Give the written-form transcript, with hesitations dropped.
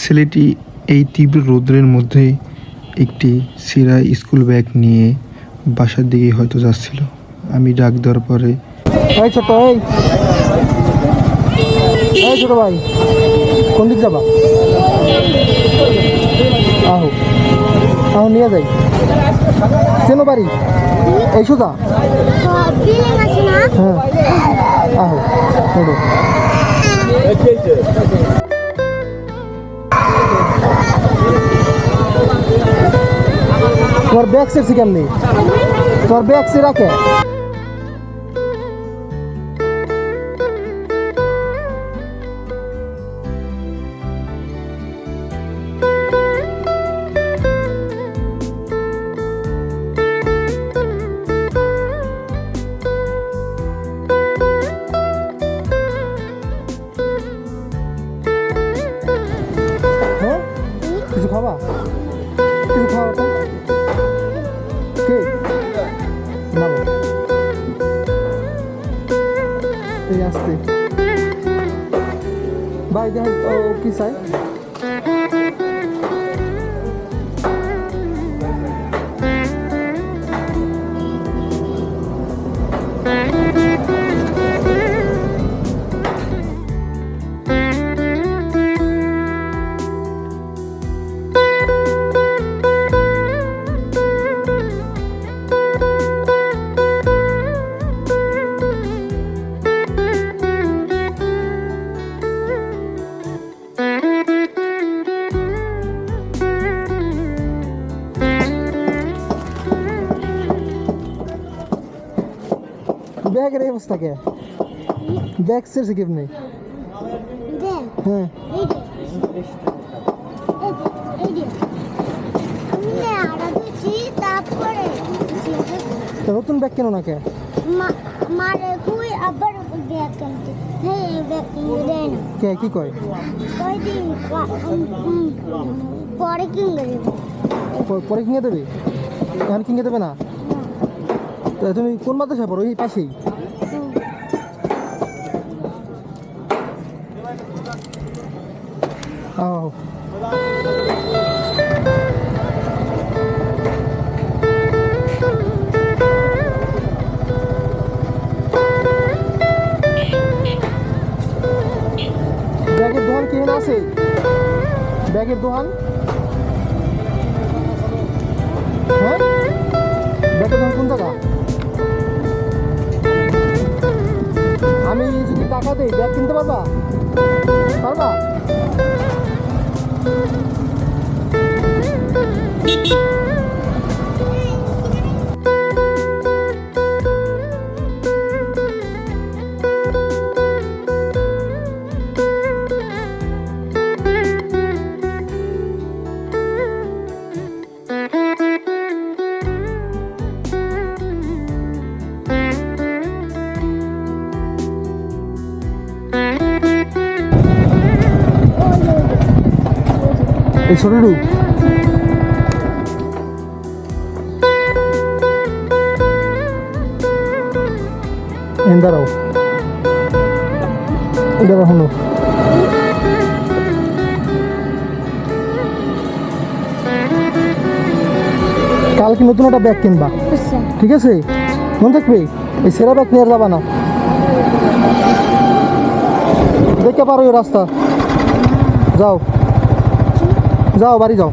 ছেলেটি এই তীব্র রৌদ্রের মধ্যে একটি ছেঁড়া স্কুল ব্যাগ নিয়ে বাসার দিকে হয়তো যাচ্ছিল। আমি ডাক দেওয়ার পরে, এই ছোট এই ছোট ভাই, কোন দিক যাবা? আহো আহো, নিয়ে যাই। চেনো বাড়ি? এই সোজা? হ্যাঁ, আহো ওঠো। তোমার ব্যাগ সেরছি কেমনি? তোমার ব্যাগ সে রাখে? হ্যাঁ, কিছু খাবা? কিছু খাওয়া তো কে নামো, এই আসতে ভাই দেখ ও কি চাই। ব্যাগের এই অবস্থা কে? ব্যাগ সেরছে কেমনি? হ্যাঁ, নতুন ব্যাগ কেন না কে? কে কি কয়? পরে কিনে দেবে? এখন কিনে দেবে না? তুমি কোন মাদ্রাসায় পড়ো? এই পাশেই? আহ, ব্যাগের দোকান কি এখানে আছে? ব্যাগের দোকান? হ্যাঁ, ব্যাগের দোকান কোন জায়গা? আমি যদি টাকা দিই ব্যাগ কিনতে পারবা? পারবা? এই ছোটটু দাঁড়াও, দাঁড়াও হলো। কালকে নতুন একটা ব্যাগ কিনবা, ঠিক আছে? মনে থাকবে, এই সেরা ব্যাগ নিয়ে যাবা না। দেখতে পারো এই রাস্তা, যাও যাও বাড়ি যাও।